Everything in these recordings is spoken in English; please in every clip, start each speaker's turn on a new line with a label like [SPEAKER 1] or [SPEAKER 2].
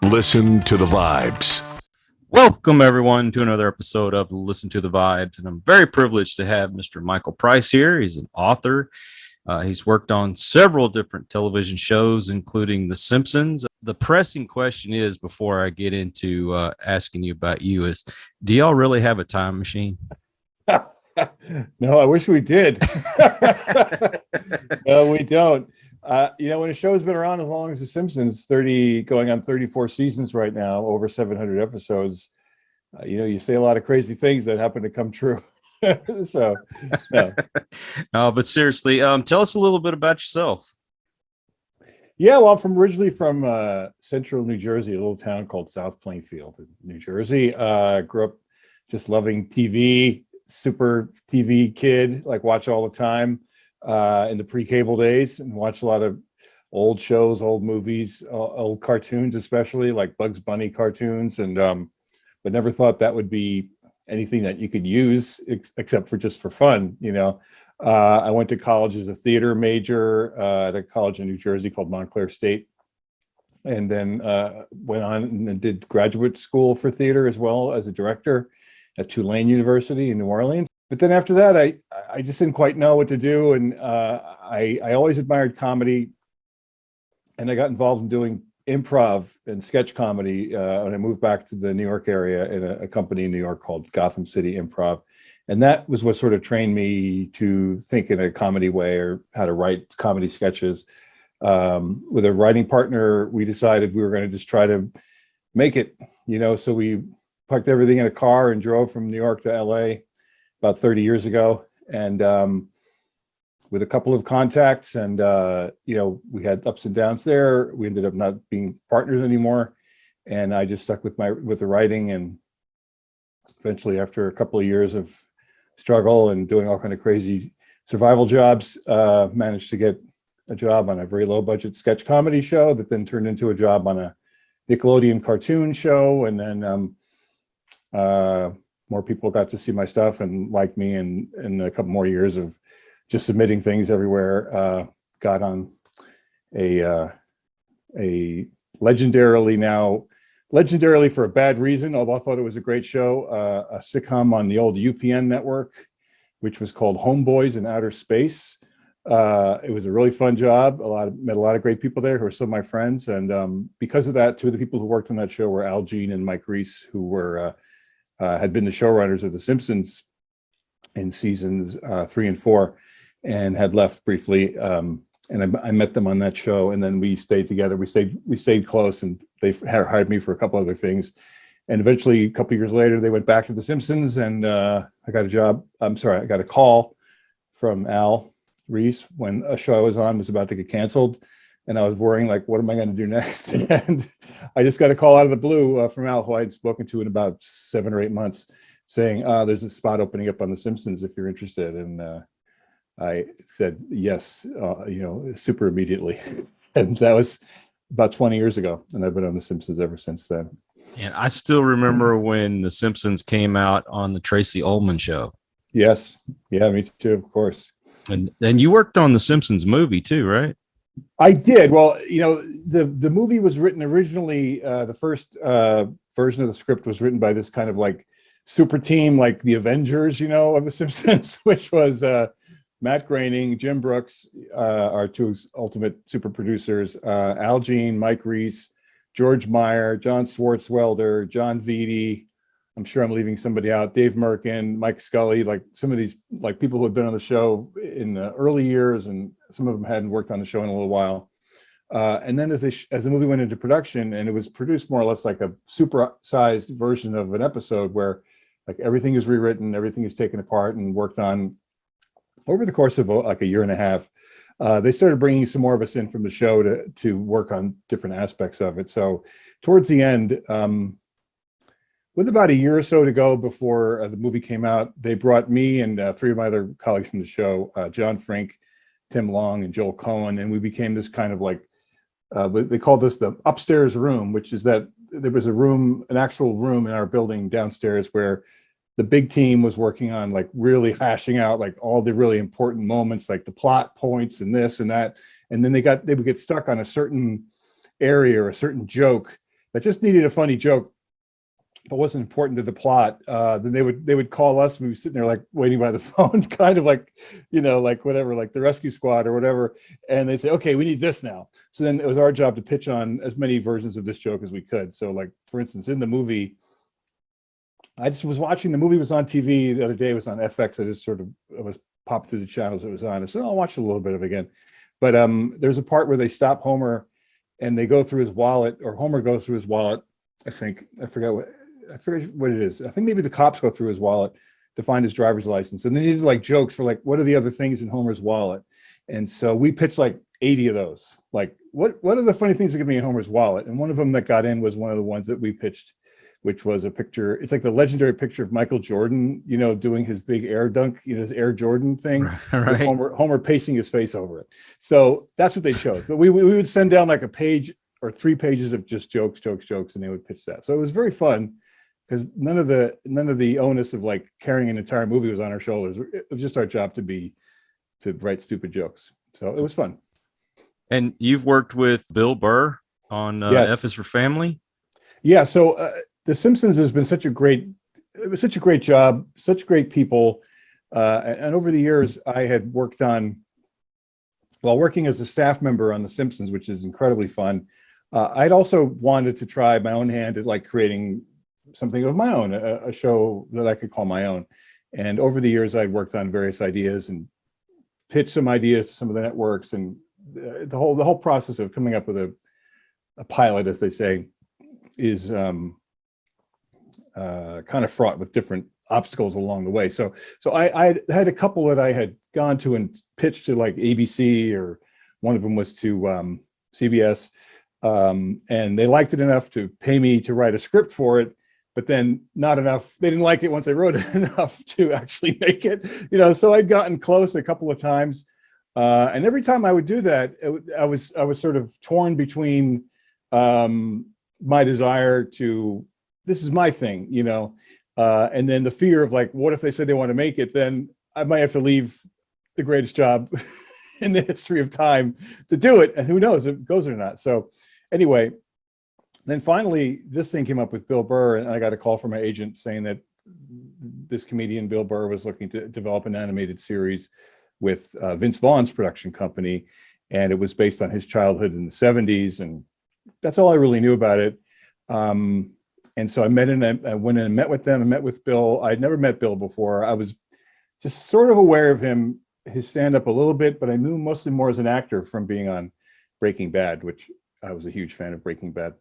[SPEAKER 1] Listen to the Vibes.
[SPEAKER 2] Welcome, everyone, to another episode of Listen to the Vibes. And I'm very privileged to have Mr. Michael Price here. He's an author. He's worked on several different television shows, including The Simpsons. The pressing question is, before I get into asking you about you, is do y'all really have a time machine?
[SPEAKER 3] No, I wish we did. No, we don't. When a show's been around as long as The Simpsons, going on 34 seasons right now, over 700 episodes, you say a lot of crazy things that happen to come true. So, no.
[SPEAKER 2] No, but seriously, tell us a little bit about yourself.
[SPEAKER 3] Yeah, well, I'm originally from central New Jersey, a little town called South Plainfield, New Jersey. Grew up just loving TV, super TV kid, like watch all the time in the pre-cable days, and watch a lot of old shows, old movies, old cartoons, especially like Bugs Bunny cartoons, and but never thought that would be anything that you could use except for just for fun. I went to college as a theater major at a college in New Jersey called Montclair State, and then went on and did graduate school for theater as well as a director at Tulane University in New Orleans. But then after that, I just didn't quite know what to do, and I always admired comedy, and I got involved in doing improv and sketch comedy when I moved back to the New York area in a company in New York called Gotham City Improv. And that was what sort of trained me to think in a comedy way, or how to write comedy sketches. With a writing partner, we decided we were going to just try to make it, so we packed everything in a car and drove from New York to LA about 30 years ago. And with a couple of contacts, and we had ups and downs there. We ended up not being partners anymore, and I just stuck with the writing. And eventually, after a couple of years of struggle and doing all kind of crazy survival jobs, managed to get a job on a very low budget sketch comedy show that then turned into a job on a Nickelodeon cartoon show. And then more people got to see my stuff and like me, and a couple more years of just submitting things everywhere. Got on a legendarily for a bad reason, although I thought it was a great show, a sitcom on the old UPN network, which was called Homeboys in Outer Space. It was a really fun job. Met a lot of great people there who are still my friends. And because of that, two of the people who worked on that show were Al Jean and Mike Reese, who had been the showrunners of The Simpsons in seasons 3 and 4. And had left briefly, and I met them on that show, and then we stayed together. We stayed close, and they hired me for a couple other things. And eventually, a couple of years later, they went back to The Simpsons, and I got a call from Al Reese when a show I was on was about to get canceled, and I was worrying, like, what am I going to do next? And I just got a call out of the blue from Al, who I had spoken to in about 7 or 8 months, saying, "There's a spot opening up on The Simpsons if you're interested." And I said yes, super immediately. And that was about 20 years ago. And I've been on The Simpsons ever since then.
[SPEAKER 2] And I still remember when The Simpsons came out on the Tracy Ullman show.
[SPEAKER 3] Yes. Yeah, me too, of course.
[SPEAKER 2] And you worked on The Simpsons movie too, right?
[SPEAKER 3] I did. Well, the movie was written originally, the first version of the script was written by this kind of like super team, like the Avengers, of The Simpsons, which was Matt Groening, Jim Brooks, our two ultimate super producers, Al Jean, Mike Reese, George Meyer, John Swartzwelder, John Vitti. I'm sure I'm leaving somebody out. Dave Merkin, Mike Scully, like some of these like people who had been on the show in the early years, and some of them hadn't worked on the show in a little while. And then as the movie went into production, and it was produced more or less like a super-sized version of an episode where like everything is rewritten, everything is taken apart and worked on over the course of like a year and a half. They started bringing some more of us in from the show to work on different aspects of it. So towards the end, with about a year or so to go before the movie came out, they brought me and 3 of my other colleagues from the show, John Frink, Tim Long, and Joel Cohen, and we became this kind of like, they called this the upstairs room, which is that there was an actual room in our building downstairs where the big team was working on like really hashing out like all the really important moments, like the plot points and this and that. And then they would get stuck on a certain area or a certain joke that just needed a funny joke, but wasn't important to the plot, then they would call us. We were sitting there like waiting by the phone, kind of like, like whatever, like the rescue squad or whatever. And they say, okay, we need this now. So then it was our job to pitch on as many versions of this joke as we could. So like, for instance, in the movie, I just was watching, the movie was on TV the other day, it was on FX. I was popped through the channels it was on. I said, I'll watch a little bit of it again. But there's a part where they stop Homer and they go through his wallet, or Homer goes through his wallet. I forget what it is. I think maybe the cops go through his wallet to find his driver's license. And they needed like jokes for like, what are the other things in Homer's wallet? And so we pitched like 80 of those. Like, what are the funny things that could be in Homer's wallet? And one of them that got in was one of the ones that we pitched, which was a picture. It's like the legendary picture of Michael Jordan, doing his big air dunk, his Air Jordan thing,
[SPEAKER 2] right.
[SPEAKER 3] with Homer pasting his face over it. So that's what they chose. But we would send down like a page or 3 pages of just jokes, and they would pitch that. So it was very fun, because none of the onus of like carrying an entire movie was on our shoulders. It was just our job to write stupid jokes. So it was fun.
[SPEAKER 2] And you've worked with Bill Burr on
[SPEAKER 3] Yes.
[SPEAKER 2] F is for Family.
[SPEAKER 3] Yeah. So The Simpsons has been such a great job, such great people. And over the years, I had worked working as a staff member on The Simpsons, which is incredibly fun. I'd also wanted to try my own hand at like creating something of my own, a show that I could call my own. And over the years, I'd worked on various ideas and pitched some ideas to some of the networks, and the whole process of coming up with a pilot, as they say, is kind of fraught with different obstacles along the way. So I had a couple that I had gone to and pitched to like ABC, or one of them was to CBS, and they liked it enough to pay me to write a script for it, but then not enough. They didn't like it once I wrote it enough to actually make it. So I'd gotten close a couple of times, and every time I would do that, I was sort of torn between my desire to, this is my thing, and then the fear of like, what if they said they want to make it? Then I might have to leave the greatest job in the history of time to do it, and who knows if it goes or not. So anyway, then finally this thing came up with Bill Burr, and I got a call from my agent saying that this comedian Bill Burr was looking to develop an animated series with Vince Vaughn's production company, and it was based on his childhood in the 70s, and that's all I really knew about it. And so I went in and met with them. I met with Bill. I'd never met Bill before. I was just sort of aware of him, his stand-up a little bit, but I knew mostly more as an actor from being on Breaking Bad, which I was a huge fan of Breaking Bad.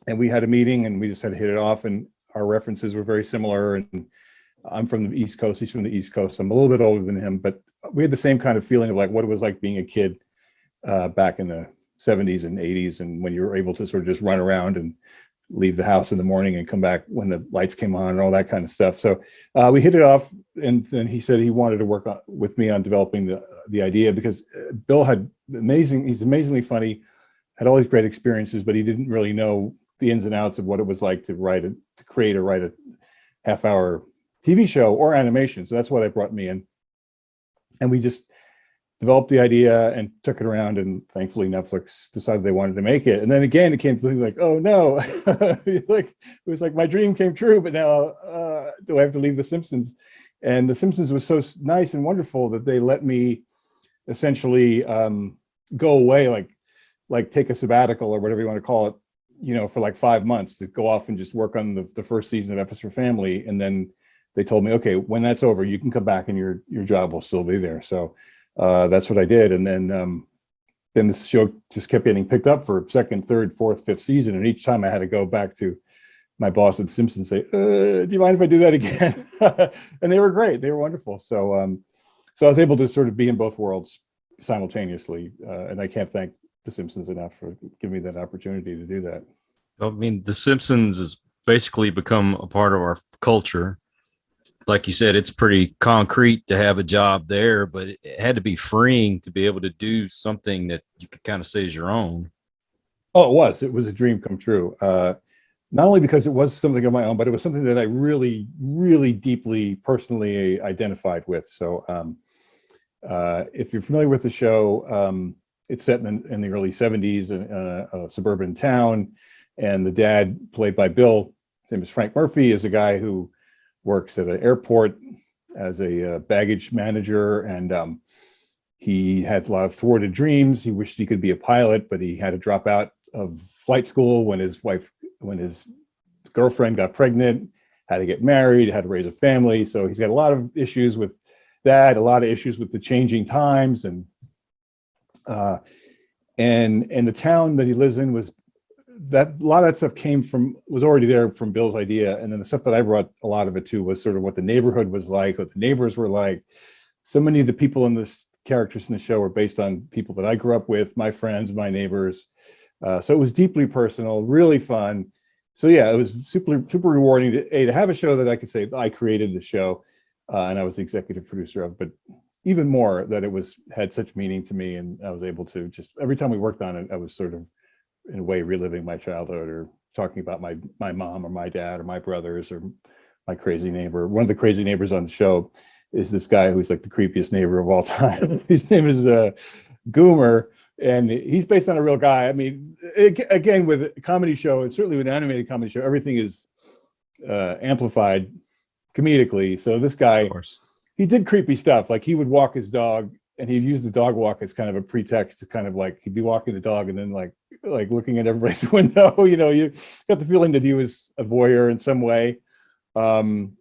[SPEAKER 3] And we had a meeting, and we just had to hit it off, and our references were very similar. And I'm from the East Coast. He's from the East Coast. I'm a little bit older than him, but we had the same kind of feeling of like what it was like being a kid back in the 70s and 80s, and when you were able to sort of just run around and leave the house in the morning and come back when the lights came on and all that kind of stuff. So we hit it off, and then he said he wanted to work with me on developing the idea, because Bill he's amazingly funny, had all these great experiences, but he didn't really know the ins and outs of what it was like to write a half-hour TV show or animation. So that's why they brought me in, and we just developed the idea and took it around, and thankfully Netflix decided they wanted to make it. And then again, it came to like, oh no, like it was like my dream came true, but now do I have to leave The Simpsons? And The Simpsons was so nice and wonderful that they let me essentially go away, like take a sabbatical or whatever you want to call it, for like 5 months to go off and just work on the first season of F is for Family. And then they told me, okay, when that's over, you can come back and your job will still be there. So that's what I did. And then the show just kept getting picked up for second, third, fourth, fifth season. And each time I had to go back to my boss at The Simpsons and say, do you mind if I do that again? And they were great. They were wonderful. So I was able to sort of be in both worlds simultaneously. And I can't thank The Simpsons enough for giving me that opportunity to do that.
[SPEAKER 2] I mean, The Simpsons has basically become a part of our culture. Like you said, it's pretty concrete to have a job there, but it had to be freeing to be able to do something that you could kind of say is your own.
[SPEAKER 3] Oh, it was a dream come true. Not only because it was something of my own, but it was something that I really, really deeply personally identified with. So if you're familiar with the show, it's set in the early 70s in a suburban town. And the dad, played by Bill, his name is Frank Murphy, is a guy who works at an airport as a baggage manager, and he had a lot of thwarted dreams. He wished he could be a pilot, but he had to drop out of flight school when his girlfriend got pregnant, had to get married, had to raise a family. So he's got a lot of issues with that, a lot of issues with the changing times, and the town that he lives in was that a lot of that stuff was already there from Bill's idea. And then the stuff that I brought a lot of it to was sort of what the neighborhood was like, what the neighbors were like. So many of the people in this characters in the show were based on people that I grew up with, my friends, my neighbors. So it was deeply personal, really fun. So yeah, it was super, super rewarding to have a show that I could say I created the show, and I was the executive producer of, but even more that it had such meaning to me. And I was able to just, every time we worked on it, I was sort of, in a way, reliving my childhood or talking about my mom or my dad or my brothers or my crazy neighbor. One of the crazy neighbors on the show is this guy who's like the creepiest neighbor of all time. His name is Goomer, and he's based on a real guy. I mean, again, with a comedy show, and certainly with an animated comedy show, everything is amplified comedically. So this guy, he did creepy stuff. Like he would walk his dog, and he'd use the dog walk as kind of a pretext to kind of like, he'd be walking the dog and then like looking at everybody's window. You know, you got the feeling that he was a voyeur in some way. And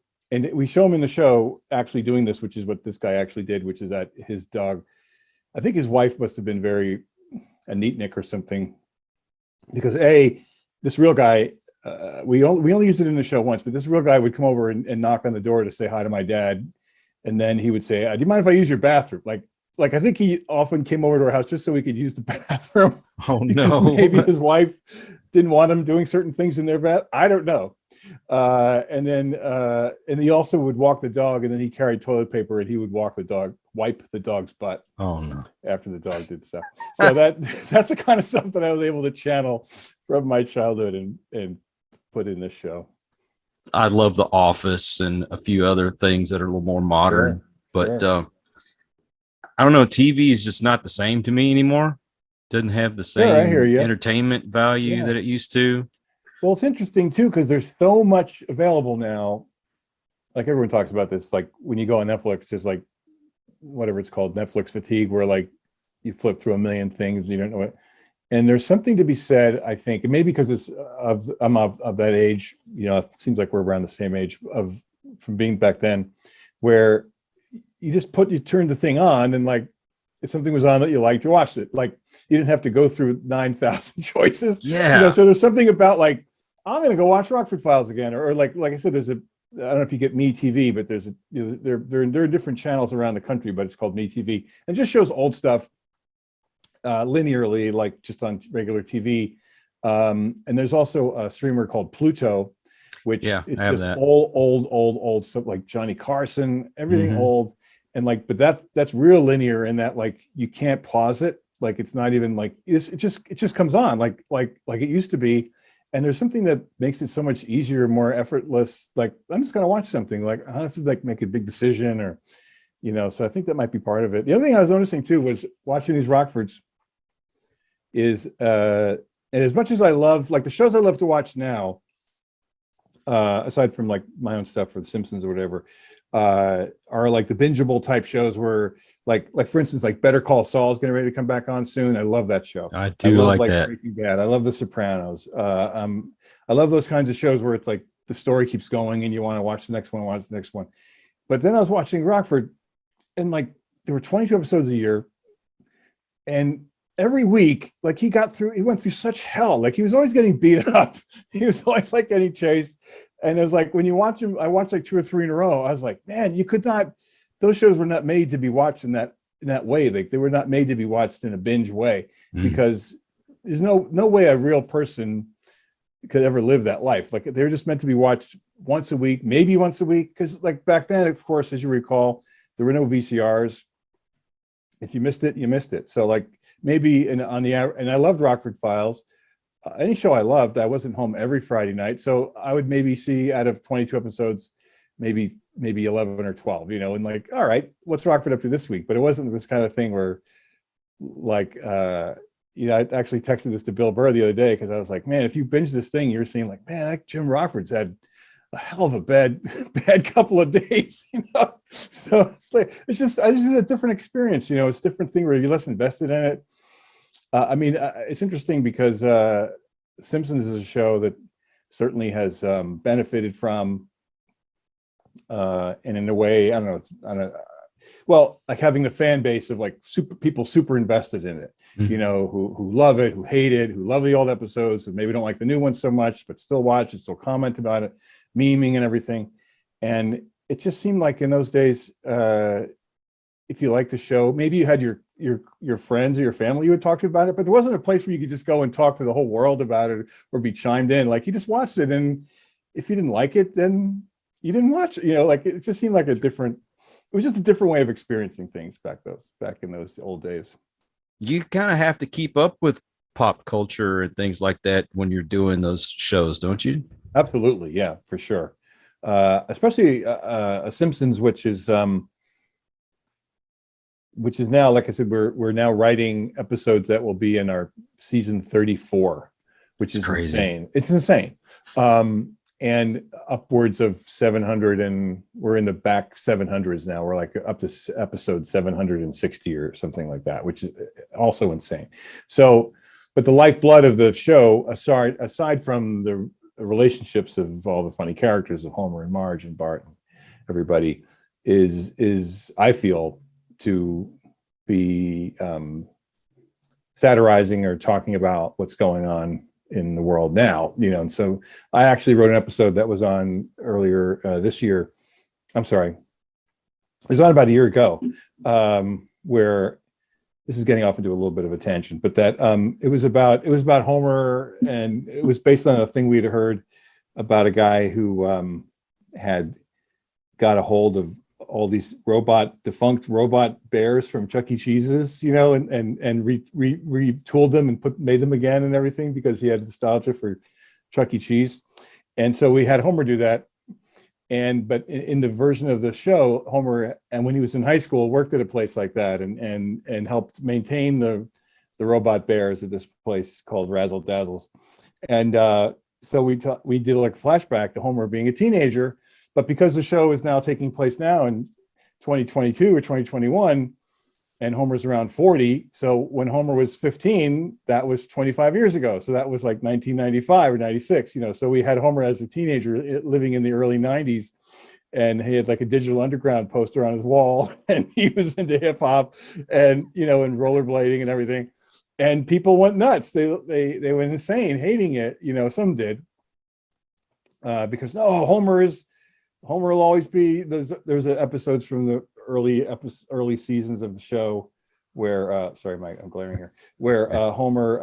[SPEAKER 3] we show him in the show actually doing this, which is what this guy actually did, which is that his dog, I think his wife must have been a neatnik or something, because this real guy, we only used it in the show once, but this real guy would come over and knock on the door to say hi to my dad. And then he would say, do you mind if I use your bathroom? Like I think he often came over to our house just so we could use the bathroom.
[SPEAKER 2] Oh no.
[SPEAKER 3] Maybe his wife didn't want him doing certain things in their bath. I don't know. And he also would walk the dog, and then he carried toilet paper and he would wipe the dog's butt.
[SPEAKER 2] Oh no.
[SPEAKER 3] After the dog did stuff. So that's the kind of stuff that I was able to channel from my childhood and put in this show.
[SPEAKER 2] I love The Office and a few other things that are a little more modern, but I don't know. TV is just not the same to me anymore. Doesn't have the same entertainment value that it used to.
[SPEAKER 3] Well, it's interesting too, because there's so much available now. Like everyone talks about this, like when you go on Netflix, there's like whatever it's called, Netflix fatigue, where like you flip through a million things and you don't know it. And there's something to be said, I think, and maybe because I'm of that age, you know, it seems like we're around the same age from being back then, where you turn the thing on, and like if something was on that you liked, you watched it. Like you didn't have to go through 9,000 choices.
[SPEAKER 2] Yeah.
[SPEAKER 3] You know, so there's something about like, I'm going to go watch Rockford Files again, or like I said, I don't know if you get Me TV, but there are different channels around the country, but it's called Me TV, and just shows old stuff linearly, like just on regular TV. And there's also a streamer called Pluto, which is just old stuff like Johnny Carson, everything old. And like, but that's real linear in that like you can't pause it. Like it's not even like it just comes on like it used to be. And there's something that makes it so much easier, more effortless. Like I'm just gonna watch something. Like I don't have to like make a big decision or, you know. So I think that might be part of it. The other thing I was noticing too was watching these Rockfords is and as much as I love like the shows I love to watch now, aside from like my own stuff for the Simpsons or whatever, are like the bingeable type shows where like for instance, like Better Call Saul is getting ready to come back on soon. I love that show.
[SPEAKER 2] I love
[SPEAKER 3] like
[SPEAKER 2] that.
[SPEAKER 3] Breaking Bad. I love The Sopranos. I love those kinds of shows where it's like the story keeps going and you want to watch the next one. But then I was watching Rockford, and like there were 22 episodes a year, and every week, like he went through such hell. Like he was always getting beat up. He was always like getting chased. And it was like when you watch him, I watched like 2 or 3 in a row. I was like, man, you could not. Those shows were not made to be watched in that way. Like they were not made to be watched in a binge way, because there's no way a real person could ever live that life. Like they were just meant to be watched once a week, maybe once a week. Because like back then, of course, as you recall, there were no VCRs. If you missed it, you missed it. So like maybe and I loved Rockford Files. Any show I loved, I wasn't home every Friday night, so I would maybe see out of 22 episodes, maybe 11 or 12, you know, and like, all right, what's Rockford up to this week? But it wasn't this kind of thing where like I actually texted this to Bill Burr the other day because I was like, man, if you binge this thing, you're seeing like, man, that Jim Rockford's had a hell of a bad couple of days, So it's just a different experience, it's a different thing where you're less invested in it. It's interesting because Simpsons is a show that certainly has benefited from, and in a way, I don't know, well, like having the fan base of like people super invested in it, who love it, who hate it, who love the old episodes, who maybe don't like the new ones so much, but still watch it, still comment about it, memeing and everything. And it just seemed like in those days, if you like the show, maybe you had your friends or your family you would talk to about it, but there wasn't a place where you could just go and talk to the whole world about it or be chimed in. Like you just watched it, and if you didn't like it, then you didn't watch it. Like it just seemed like it was just a different way of experiencing things back in those old days.
[SPEAKER 2] You kind of have to keep up with pop culture and things like that when you're doing those shows, don't you?
[SPEAKER 3] Absolutely, yeah, for sure. Especially Simpsons, which is now, like I said, we're now writing episodes that will be in our season 34, which is
[SPEAKER 2] crazy.
[SPEAKER 3] Insane. It's insane. And upwards of 700, and we're in the back 700s now. We're like up to episode 760 or something like that, which is also insane. So, but the lifeblood of the show, aside from the relationships of all the funny characters of Homer and Marge and Bart and everybody, is I feel to be satirizing or talking about what's going on in the world now, and so I actually wrote an episode that was on earlier this year. I'm sorry, it was on about a year ago, where this is getting off into a little bit of a tangent, but that it was about Homer, and it was based on a thing we'd heard about a guy who had got a hold of all these defunct robot bears from Chuck E. Cheese's, and retooled them and made them again and everything because he had nostalgia for Chuck E. Cheese. And so we had Homer do that. But in the version of the show, Homer, and when he was in high school, worked at a place like that and helped maintain the robot bears at this place called Razzle Dazzles. And so we did like a flashback to Homer being a teenager. But because the show is now taking place now in 2022 or 2021, and Homer's around 40, so when Homer was 15, that was 25 years ago. So that was like 1995 or 96, So we had Homer as a teenager living in the early 90s, and he had like a Digital Underground poster on his wall, and he was into hip hop and and rollerblading and everything. And people went nuts. They went insane, hating it. Some did, because no, Homer will always be. There's episodes from the early seasons of the show where sorry, Mike, I'm glaring here. Where Homer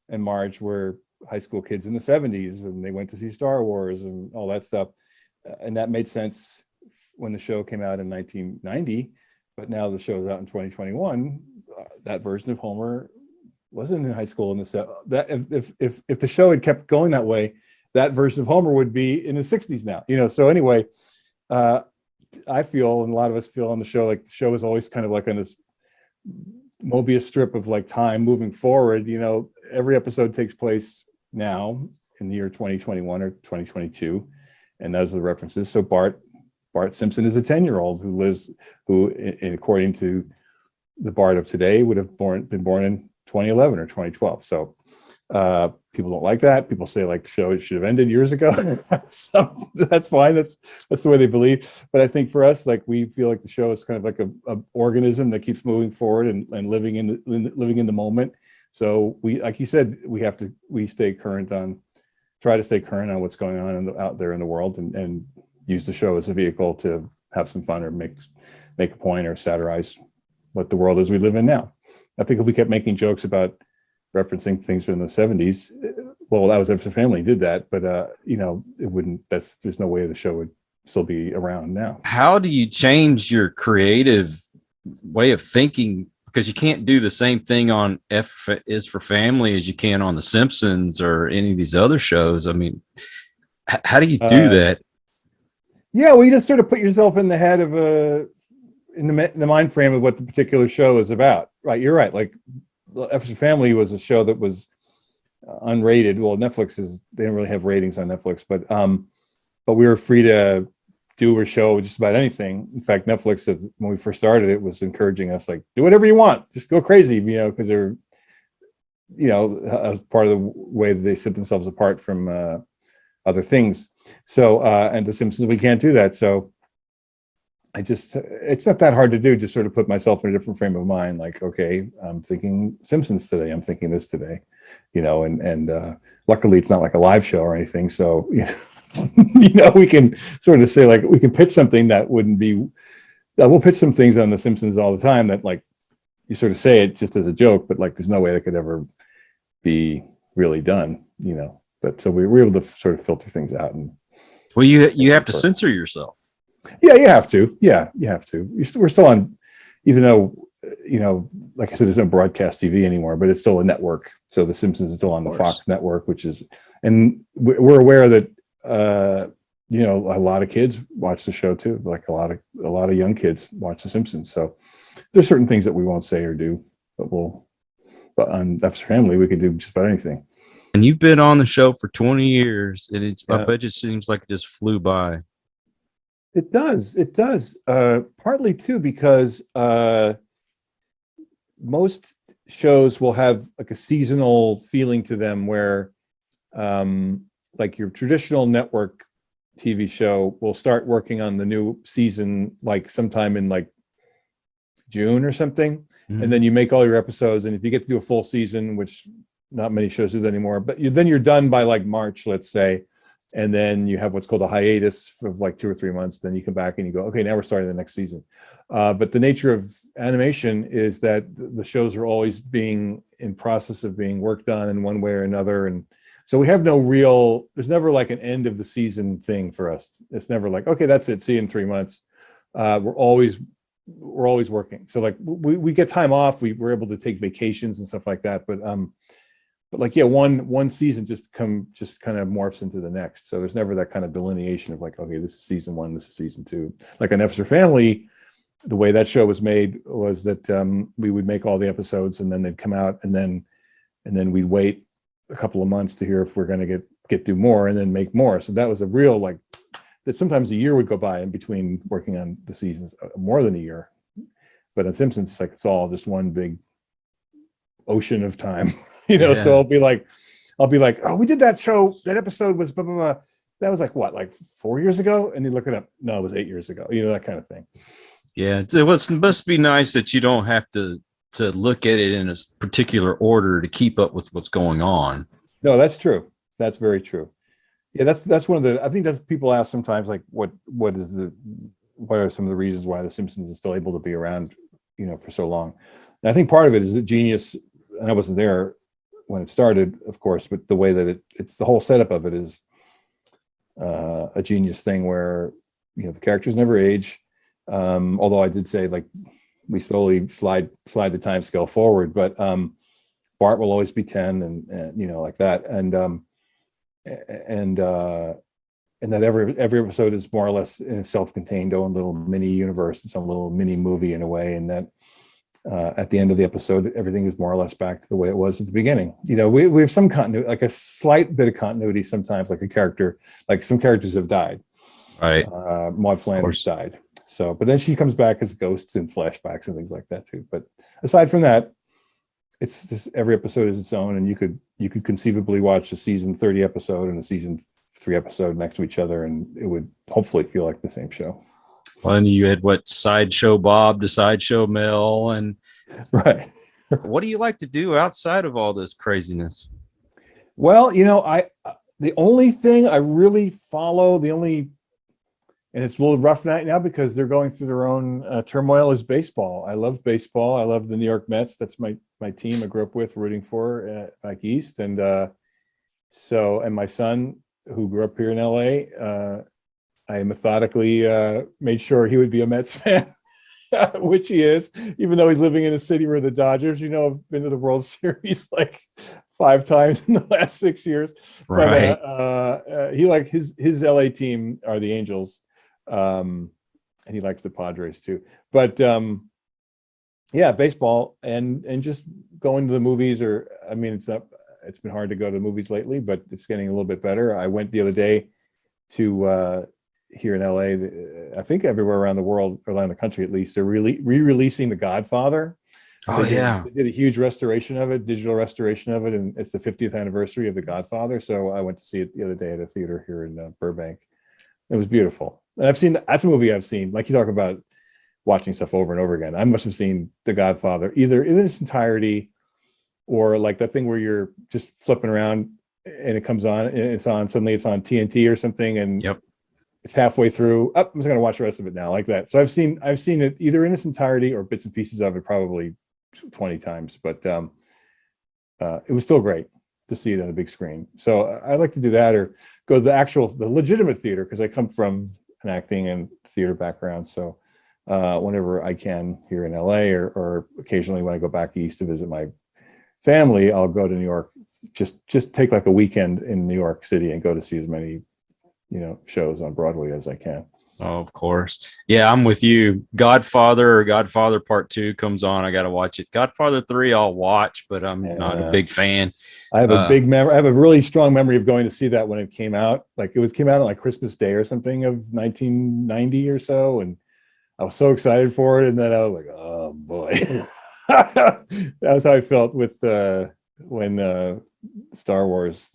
[SPEAKER 3] and Marge were high school kids in the 70s, and they went to see Star Wars and all that stuff, and that made sense when the show came out in 1990. But now the show's out in 2021. That version of Homer wasn't in high school in that if the show had kept going that way, that version of Homer would be in the 60s now, So anyway, I feel, and a lot of us feel on the show, like the show is always kind of like on this Mobius strip of like time moving forward. Every episode takes place now in the year 2021 or 2022, and those are the references. So Bart Simpson is a 10-year-old who, according to the Bart of today, would have been born in 2011 or 2012. So. People don't like that. People say like the show should have ended years ago. So that's fine. That's the way they believe. But I think for us, like we feel like the show is kind of like a organism that keeps moving forward and living in the moment. So we, like you said, we try to stay current on what's going on out there in the world, and use the show as a vehicle to have some fun or make a point or satirize what the world is we live in now. I think if we kept making jokes about referencing things from the 70s, well, that was if the family did that, but it wouldn't. There's no way the show would still be around now.
[SPEAKER 2] How do you change your creative way of thinking? Because you can't do the same thing on F is for Family as you can on The Simpsons or any of these other shows. I mean, how do you do that?
[SPEAKER 3] Yeah, well, you just sort of put yourself in the head of in the mind frame of what the particular show is about, right? You're right. Like Epstein Family was a show that was unrated. Well, they don't really have ratings on Netflix, but we were free to do a show just about anything. In fact, Netflix, when we first started, it was encouraging us, like, do whatever you want, just go crazy, because they're, as part of the way that they set themselves apart from other things. So, and The Simpsons, we can't do that. So it's not that hard to do, just sort of put myself in a different frame of mind. Like, okay, I'm thinking Simpsons today. I'm thinking this today, and luckily it's not like a live show or anything. So, we can sort of say, like, we can pitch something that wouldn't be, we'll pitch some things on The Simpsons all the time that, like, you sort of say it just as a joke, but like, there's no way that could ever be really done, but so we were able to sort of filter things out. And
[SPEAKER 2] well, you have to censor yourself.
[SPEAKER 3] Yeah, you have to. Yeah, you have to. We're still on, even though, like I said, there's no broadcast TV anymore, but it's still a network. So The Simpsons is still on the Fox network, and we're aware that, a lot of kids watch the show too. Like a lot of young kids watch The Simpsons. So there's certain things that we won't say or do, but on That's Family, we could do just about anything.
[SPEAKER 2] And you've been on the show for 20 years, and I bet it seems like it just flew by.
[SPEAKER 3] It does. Partly too, because most shows will have like a seasonal feeling to them where, like your traditional network TV show will start working on the new season, like sometime in like June or something. Mm-hmm. And then you make all your episodes. And if you get to do a full season, which not many shows do that anymore, but then you're done by like March, let's say. And then you have what's called a hiatus for like 2 or 3 months. Then you come back and you go, okay, now we're starting the next season. But the nature of animation is that the shows are always being in process of being worked on in one way or another. And so we have there's never like an end of the season thing for us. It's never like, okay, that's it, see you in 3 months. We're always working. So like we get time off. We're able to take vacations and stuff like that. But like, yeah, one season just kind of morphs into the next. So there's never that kind of delineation of like, okay, this is season 1, this is season 2. Like on Epstein Family, the way that show was made was that we would make all the episodes and then they'd come out and then we'd wait a couple of months to hear if we're going to get do more and then make more. So that was a real, like, that sometimes a year would go by in between working on the seasons, more than a year. But on Simpsons, it's like, it's all just one big ocean of time,
[SPEAKER 2] Yeah.
[SPEAKER 3] So I'll be like, oh, we did that show, that episode was blah, blah, blah. That was like what, like 4 years ago? And you look it up, no, it was 8 years ago, that kind of thing.
[SPEAKER 2] Yeah, it must be nice that you don't have to look at it in a particular order to keep up with what's going on.
[SPEAKER 3] No, that's true. That's very true. Yeah, that's one of the, I think that's, people ask sometimes, like, what are some of the reasons why The Simpsons is still able to be around, for so long. And I think part of it is the genius, and I wasn't there when it started, of course, but the way that it's the whole setup of it is a genius thing where, the characters never age. Although I did say, like, we slowly slide the time scale forward, but Bart will always be 10 and like that. And that every episode is more or less in a self-contained own little mini universe, it's a little mini movie in a way, and that at the end of the episode, everything is more or less back to the way it was at the beginning. We have some continuity, like a slight bit of continuity sometimes, like some characters have died.
[SPEAKER 2] Right.
[SPEAKER 3] Maud Flanders died. So, but then she comes back as ghosts and flashbacks and things like that too. But aside from that, it's just every episode is its own, and you could conceivably watch a season 30 episode and a season 3 episode next to each other, and it would hopefully feel like the same show.
[SPEAKER 2] Well, and you had Sideshow Bob to Sideshow Mel, and
[SPEAKER 3] right.
[SPEAKER 2] What do you like to do outside of all this craziness?
[SPEAKER 3] Well, the only thing I really follow, and it's a little rough night now because they're going through their own turmoil, is baseball. I love baseball. I love the New York Mets. That's my team I grew up with, rooting for back east. And and my son, who grew up here in LA, I methodically made sure he would be a Mets fan, which he is, even though he's living in a city where the Dodgers, have been to the World Series like 5 times in the last 6 years.
[SPEAKER 2] Right.
[SPEAKER 3] But he his LA team are the Angels, and he likes the Padres too. But yeah, baseball and just going to the movies, or I mean, it's been hard to go to the movies lately, but it's getting a little bit better. I went the other day to here in LA. I think everywhere around the world, around the country at least, they're really re-releasing The Godfather.
[SPEAKER 2] Oh yeah.
[SPEAKER 3] They did a huge restoration of it, digital restoration of it, and it's the 50th anniversary of The Godfather. So I went to see it the other day at a theater here in Burbank. It was beautiful. And that's a movie I've seen. Like you talk about watching stuff over and over again. I must have seen The Godfather either in its entirety, or like that thing where you're just flipping around and it comes on and it's on, suddenly it's on TNT or something, and
[SPEAKER 2] Yep.
[SPEAKER 3] it's halfway through. Oh, I'm just going to watch the rest of it now, like that. So I've seen it either in its entirety or bits and pieces of it, probably 20 times. But it was still great to see it on the big screen. So I like to do that, or go to the legitimate theater, because I come from an acting and theater background. So whenever I can here in LA, or occasionally when I go back east to visit my family, I'll go to New York, just take like a weekend in New York City and go to see as many, shows on Broadway as I can.
[SPEAKER 2] Oh, of course. Yeah, I'm with you. Godfather or Godfather Part 2 comes on, I got to watch it. Godfather 3 I'll watch, but I'm not a big fan.
[SPEAKER 3] I have a big memory. I have a really strong memory of going to see that when it came out. Like came out on like Christmas Day or something of 1990 or so, and I was so excited for it, and then I was like, oh boy. That was how I felt with when the Star Wars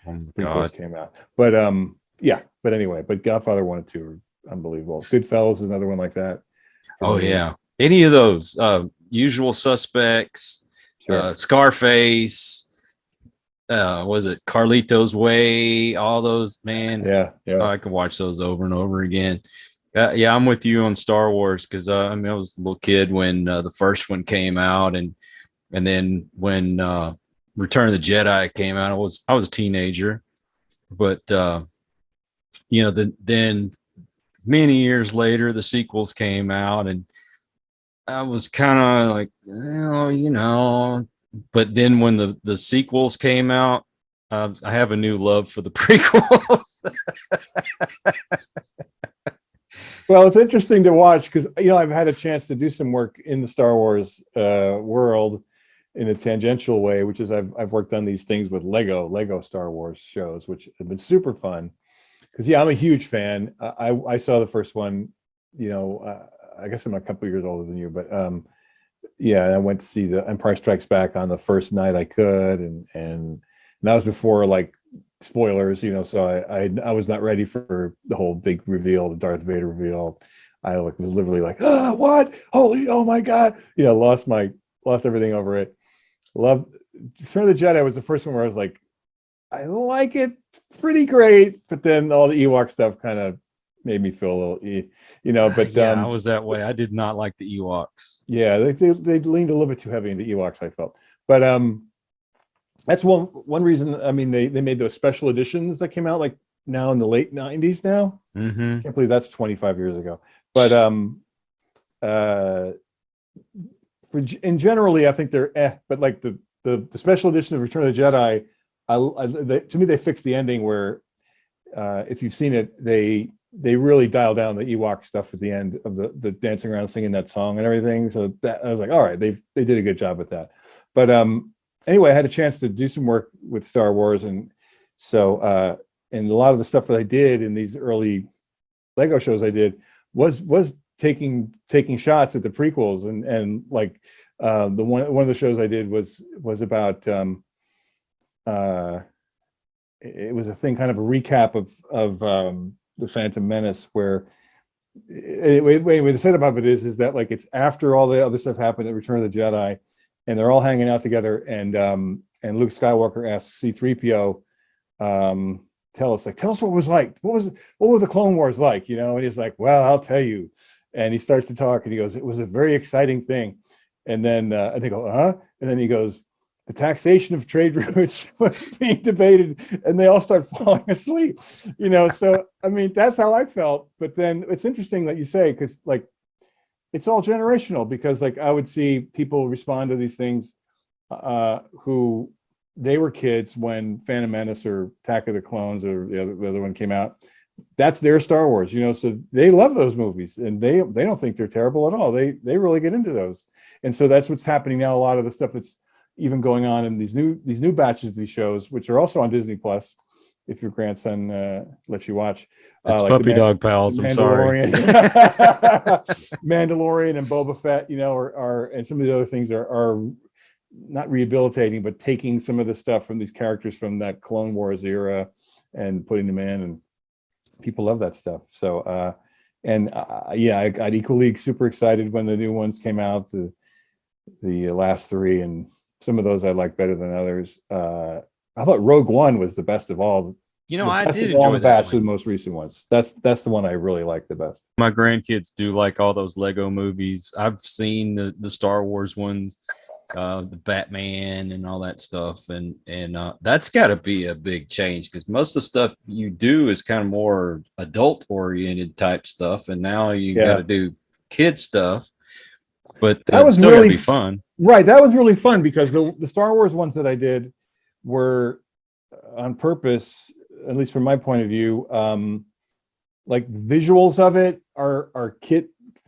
[SPEAKER 3] prequels came out. But anyway, but Godfather 1 and 2 are unbelievable. Goodfellas is another one like that.
[SPEAKER 2] Oh yeah, any of those Usual Suspects,
[SPEAKER 3] Sure.
[SPEAKER 2] Scarface, was it Carlito's Way, all those, man.
[SPEAKER 3] Yeah.
[SPEAKER 2] I can watch those over and over again. Yeah, I'm with you on Star Wars, because I was a little kid when the first one came out, and then when Return of the Jedi came out, I was a teenager, but then many years later the sequels came out, and I was kind of like, but then when the sequels came out, I have a new love for the prequels.
[SPEAKER 3] Well, it's interesting to watch because I've had a chance to do some work in the Star Wars world in a tangential way, which is I've worked on these things with Lego Star Wars shows, which have been super fun. Because I'm a huge fan. I saw the first one. I guess I'm a couple years older than you, but I went to see the Empire Strikes Back on the first night I could, and that was before like spoilers, so I was not ready for the whole big reveal, the Darth Vader reveal. I was literally like, what? Holy, oh my God. Lost everything over it. Loved Return of the Jedi was the first one where I was like, I like it pretty great, but then all the Ewok stuff kind of made me feel a little, but
[SPEAKER 2] I was that way. I did not like the Ewoks.
[SPEAKER 3] Yeah, they leaned a little bit too heavy into Ewoks, I felt. But that's one reason. I mean, they made those special editions that came out like now in the late 90s now.
[SPEAKER 2] Mm-hmm.
[SPEAKER 3] I can't believe that's 25 years ago. But in generally, I think they're but like the special edition of Return of the Jedi, to me they fixed the ending where if you've seen it, they really dial down the Ewok stuff at the end of the dancing around singing that song and everything. So that I was like, all right, they did a good job with that. But anyway, I had a chance to do some work with Star Wars, and so and a lot of the stuff that I did in these early Lego shows I did was taking shots at the prequels, and like the one of the shows I did was about it was a thing, kind of a recap of the Phantom Menace, where the setup of it is that like it's after all the other stuff happened at Return of the Jedi, and they're all hanging out together, and Luke Skywalker asks C-3PO, tell us what it was like. What were the Clone Wars like? And he's like, well, I'll tell you. And he starts to talk, and he goes, it was a very exciting thing. And then and they go, and then he goes, the taxation of trade routes was being debated, and they all start falling asleep. So I mean, that's how I felt. But then it's interesting that you say, because like it's all generational, because like I would see people respond to these things who they were kids when Phantom Menace or Attack of the Clones or the other one came out. that's their Star Wars, so they love those movies, and they don't think they're terrible at all. They really get into those. And so that's what's happening now. A lot of the stuff that's even going on in these new batches of these shows, which are also on Disney Plus, if your grandson lets you watch.
[SPEAKER 2] It's
[SPEAKER 3] like
[SPEAKER 2] Puppy Dog Pals. I'm sorry.
[SPEAKER 3] Mandalorian and Boba Fett, and some of the other things are not rehabilitating, but taking some of the stuff from these characters from that Clone Wars era and putting them in, and people love that stuff. So, I got equally super excited when the new ones came out, the last three, and some of those I like better than others. I thought Rogue One was the best of all.
[SPEAKER 2] I did enjoy
[SPEAKER 3] the batch of the most recent ones. That's the one I really like the best.
[SPEAKER 2] My grandkids do like all those Lego movies. I've seen the Star Wars ones, the Batman and all that stuff, and that's got to be a big change, because most of the stuff you do is kind of more adult oriented type stuff, and now you got to do kid stuff. But that was still really, gonna be fun,
[SPEAKER 3] right? That was really fun, because the Star Wars ones that I did were on purpose, at least from my point of view. Like visuals of it are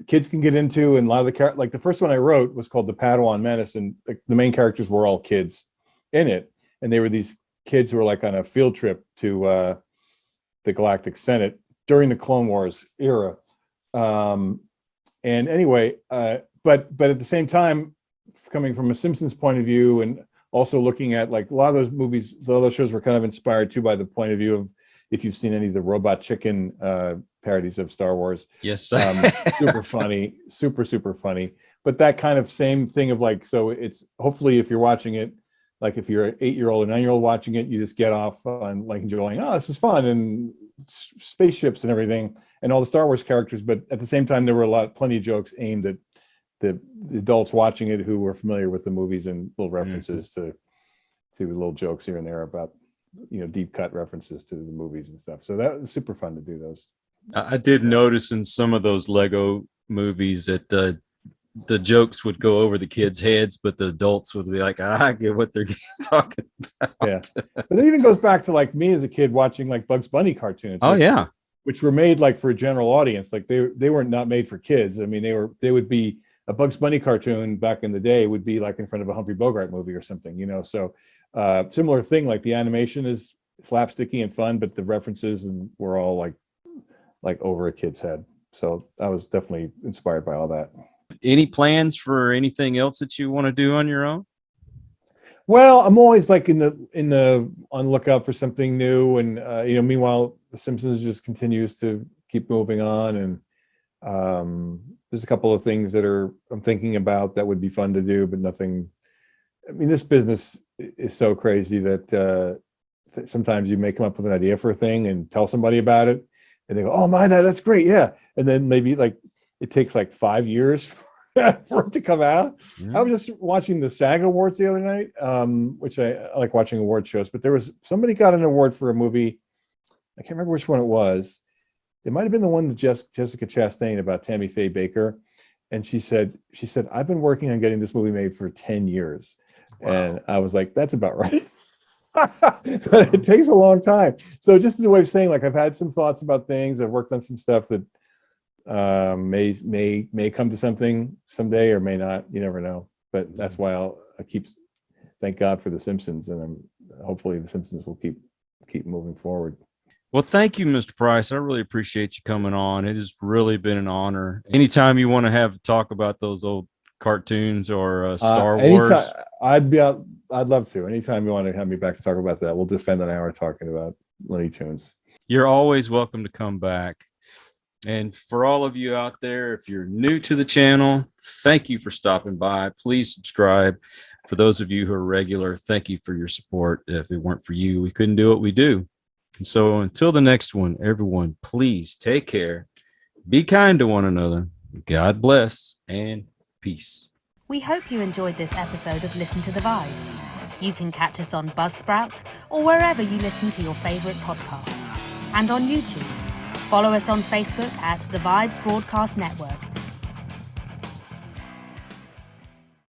[SPEAKER 3] kids can get into, and a lot of the like the first one I wrote was called the Padawan Menace, and the main characters were all kids in it, and they were these kids who were like on a field trip to the Galactic Senate during the Clone Wars era. And anyway, but at the same time, coming from a Simpsons point of view, and also looking at like a lot of those movies, a lot of those shows were kind of inspired too by the point of view of, if you've seen any of the Robot Chicken parodies of Star Wars.
[SPEAKER 2] Yes.
[SPEAKER 3] Super funny, super funny. But that kind of same thing of like, so it's hopefully if you're watching it, like if you're an 8-year-old or 9-year-old watching it, you just get off on like enjoying, oh, this is fun, and spaceships and everything, and all the Star Wars characters. But at the same time, there were plenty of jokes aimed at the adults watching it who were familiar with the movies, and little references to little jokes here and there about, deep cut references to the movies and stuff. So that was super fun to do those.
[SPEAKER 2] I did notice in some of those Lego movies that the jokes would go over the kids' heads, but the adults would be like, I get what they're talking about.
[SPEAKER 3] Yeah. But it even goes back to like me as a kid watching like Bugs Bunny cartoons.
[SPEAKER 2] Oh, yeah.
[SPEAKER 3] Which were made like for a general audience. Like they were not made for kids. I mean, they would be, a Bugs Bunny cartoon back in the day would be like in front of a Humphrey Bogart movie or something, so similar thing, like the animation is slapsticky and fun, but the references and were all like over a kid's head. So I was definitely inspired by all that.
[SPEAKER 2] Any plans for anything else that you want to do on your own?
[SPEAKER 3] Well, I'm always like on the lookout for something new, and meanwhile The Simpsons just continues to keep moving on, and there's a couple of things that I'm thinking about that would be fun to do, but nothing. I mean, this business is so crazy that sometimes you may come up with an idea for a thing and tell somebody about it, and they go, "Oh my, that's great, yeah." And then maybe like it takes like 5 years for it to come out. Mm-hmm. I was just watching the SAG Awards the other night, which I like watching award shows. But there was somebody got an award for a movie. I can't remember which one it was. It might have been the one with Jessica Chastain about Tammy Faye Baker. And she said, I've been working on getting this movie made for 10 years. Wow. And I was like, that's about right. But it takes a long time. So just as a way of saying, like, I've had some thoughts about things. I've worked on some stuff that may come to something someday or may not. You never know. But that's why I keep, thank God for The Simpsons. And hopefully The Simpsons will keep moving forward.
[SPEAKER 2] Well, thank you, Mr. Price. I really appreciate you coming on. It has really been an honor. Anytime you want to have talk about those old cartoons or Star Wars,
[SPEAKER 3] I'd love to. Anytime you want to have me back to talk about that, we'll just spend an hour talking about Looney Tunes.
[SPEAKER 2] You're always welcome to come back. And for all of you out there, if you're new to the channel, thank you for stopping by. Please subscribe. For those of you who are regular, thank you for your support. If it weren't for you, we couldn't do what we do. And so until the next one, everyone, please take care. Be kind to one another. God bless and peace.
[SPEAKER 4] We hope you enjoyed this episode of Listen to the Vibes. You can catch us on Buzzsprout or wherever you listen to your favorite podcasts. And on YouTube. Follow us on Facebook at The Vibes Broadcast Network